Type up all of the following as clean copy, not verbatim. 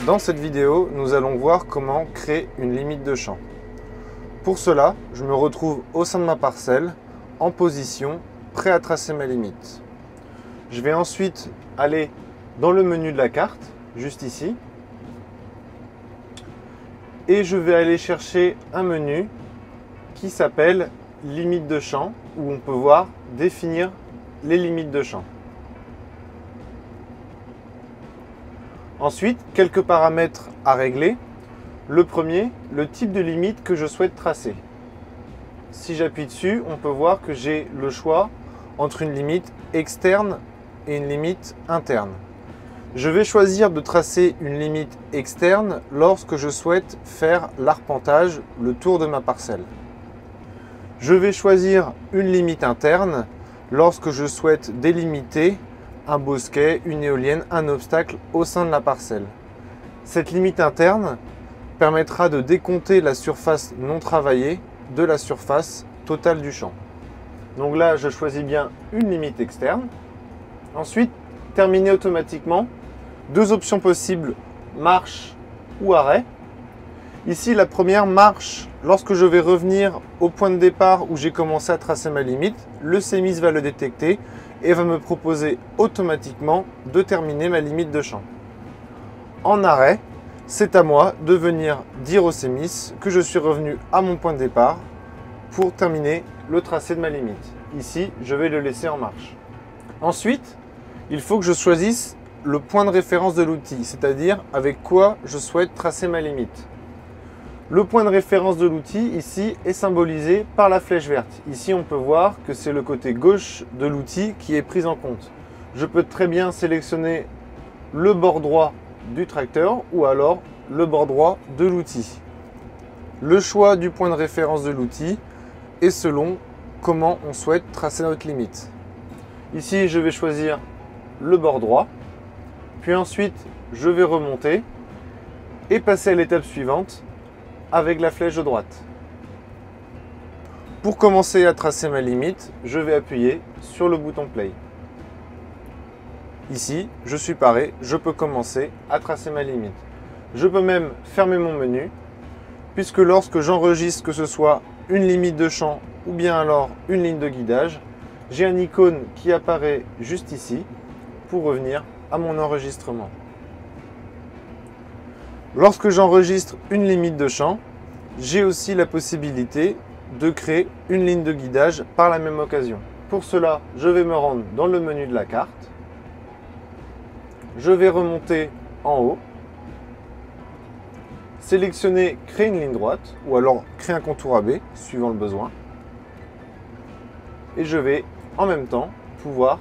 Dans cette vidéo, nous allons voir comment créer une limite de champ. Pour cela, je me retrouve au sein de ma parcelle, en position, prêt à tracer ma limite. Je vais ensuite aller dans le menu de la carte, juste ici, et je vais aller chercher un menu qui s'appelle limite de champ, où on peut voir définir les limites de champ. Ensuite, quelques paramètres à régler. Le premier, le type de limite que je souhaite tracer. Si j'appuie dessus, on peut voir que j'ai le choix entre une limite externe et une limite interne. Je vais choisir de tracer une limite externe lorsque je souhaite faire l'arpentage, le tour de ma parcelle. Je vais choisir une limite interne lorsque je souhaite délimiter un bosquet, une éolienne, un obstacle au sein de la parcelle. Cette limite interne permettra de décompter la surface non travaillée de la surface totale du champ. Donc là, je choisis bien une limite externe. Ensuite, terminer automatiquement. Deux options possibles, marche ou arrêt. Ici, la première, marche. Lorsque je vais revenir au point de départ où j'ai commencé à tracer ma limite, le CMYS va le détecter et va me proposer automatiquement de terminer ma limite de champ. En arrêt, c'est à moi de venir dire au CMYS que je suis revenu à mon point de départ pour terminer le tracé de ma limite. Ici, je vais le laisser en marche. Ensuite, il faut que je choisisse le point de référence de l'outil, c'est-à-dire avec quoi je souhaite tracer ma limite. Le point de référence de l'outil ici est symbolisé par la flèche verte. Ici, on peut voir que c'est le côté gauche de l'outil qui est pris en compte. Je peux très bien sélectionner le bord droit du tracteur ou alors le bord droit de l'outil. Le choix du point de référence de l'outil est selon comment on souhaite tracer notre limite. Ici, je vais choisir le bord droit, puis ensuite, je vais remonter et passer à l'étape suivante avec la flèche de droite. Pour commencer à tracer ma limite, je vais appuyer sur le bouton Play. Ici, je suis paré, je peux commencer à tracer ma limite. Je peux même fermer mon menu, puisque lorsque j'enregistre que ce soit une limite de champ ou bien alors une ligne de guidage, j'ai un icône qui apparaît juste ici pour revenir à mon enregistrement. Lorsque j'enregistre une limite de champ, j'ai aussi la possibilité de créer une ligne de guidage par la même occasion. Pour cela, je vais me rendre dans le menu de la carte. Je vais remonter en haut, sélectionner créer une ligne droite ou alors créer un contour AB suivant le besoin. Et je vais en même temps pouvoir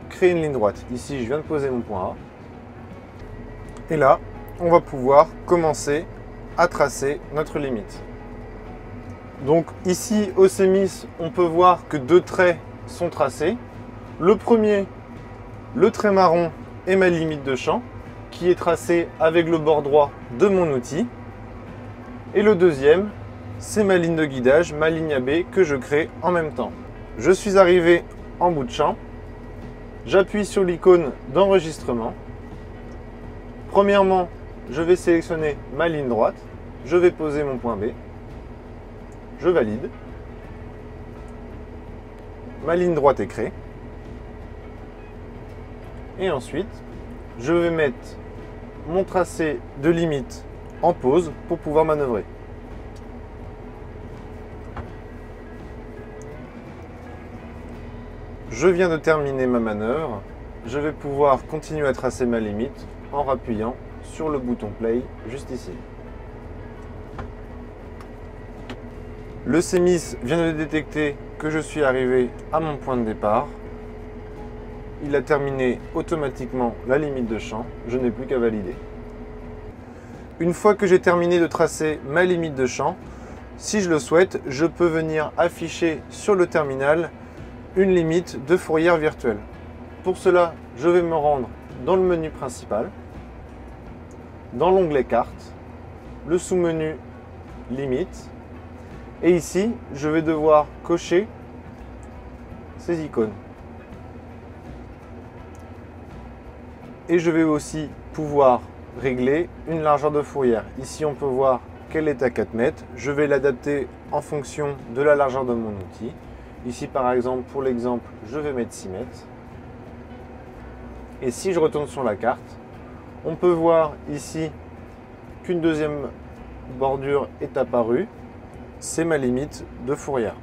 créer une ligne droite. Ici, je viens de poser mon point A. Et là, on va pouvoir commencer à tracer notre limite. Donc ici, au CMYS, on peut voir que deux traits sont tracés. Le premier, le trait marron, est ma limite de champ, qui est tracée avec le bord droit de mon outil. Et le deuxième, c'est ma ligne de guidage, ma ligne AB, que je crée en même temps. Je suis arrivé en bout de champ. J'appuie sur l'icône d'enregistrement. Premièrement, je vais sélectionner ma ligne droite, je vais poser mon point B, je valide, ma ligne droite est créée, et ensuite, je vais mettre mon tracé de limite en pause pour pouvoir manœuvrer. Je viens de terminer ma manœuvre, je vais pouvoir continuer à tracer ma limite en rappuyant sur le bouton Play juste ici. Le CMYS vient de détecter que je suis arrivé à mon point de départ. Il a terminé automatiquement la limite de champ, je n'ai plus qu'à valider. Une fois que j'ai terminé de tracer ma limite de champ, si je le souhaite, je peux venir afficher sur le terminal une limite de fourrière virtuelle. Pour cela, je vais me rendre dans le menu principal, dans l'onglet Carte, le sous-menu Limite, et ici, je vais devoir cocher ces icônes. Et je vais aussi pouvoir régler une largeur de fourrière. Ici, on peut voir qu'elle est à 4 mètres. Je vais l'adapter en fonction de la largeur de mon outil. Ici, par exemple, pour l'exemple, je vais mettre 6 mètres. Et si je retourne sur la carte, on peut voir ici qu'une deuxième bordure est apparue. C'est ma limite de fourrière.